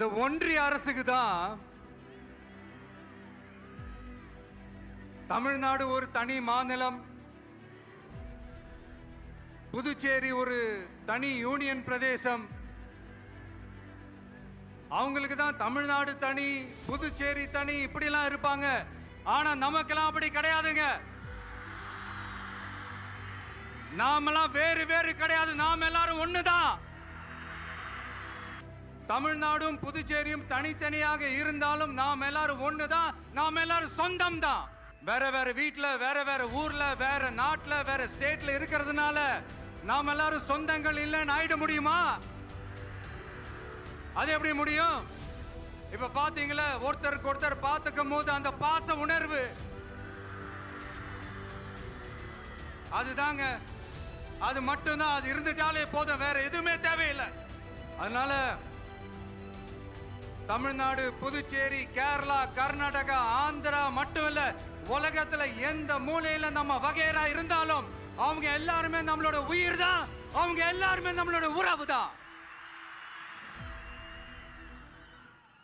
இந்த ஒன்றிய அரசுக்கு தான் தமிழ்நாடு ஒரு தனி மாநிலம், புதுச்சேரி ஒரு தனி யூனியன் பிரதேசம். அவங்களுக்கு தான் தமிழ்நாடு தனி, புதுச்சேரி தனி, இப்படிலாம் இருப்பாங்க. ஆனா நமக்கெல்லாம் அப்படி கிடையாதுங்க. நாமெல்லாம் வேறு வேறு கிடையாது, நாம் எல்லாரும் ஒண்ணுதான். தமிழ்நாடும் புதுச்சேரியும் தனித்தனியாக இருந்தாலும் நாம் எல்லாரும் ஒண்ணுதான், நாம் எல்லாரும் சொந்தம் தான். வேற வேற வீட்டுல, வேற வேற ஊர்ல, வேற நாட்டுல, வேற ஸ்டேட்ல இருக்கிறதுனால நாம் எல்லாரும் சொந்தங்கள் இல்லைன்னு ஆயிட முடியுமா? அது எப்படி முடியும்? இப்ப பாத்தீங்களா, ஒருத்தருக்கு ஒருத்தர் பார்த்துக்கும் போது அந்த பாச உணர்வு, அதுதாங்க, அது மட்டும்தான். அது இருந்துட்டாலே போதும், வேற எதுவுமே தேவையில்லை. அதனால தமிழ்நாடு, புதுச்சேரி, கேரளா, கர்நாடகா, ஆந்திரா மட்டும் இல்ல, உலகத்துல எந்த மூலையில நம்ம வகைரா இருந்தாலும் அவங்க எல்லாருமே நம்மளோட உயிர் தான், அவங்க எல்லாருமே நம்மளோட உறவு தான்.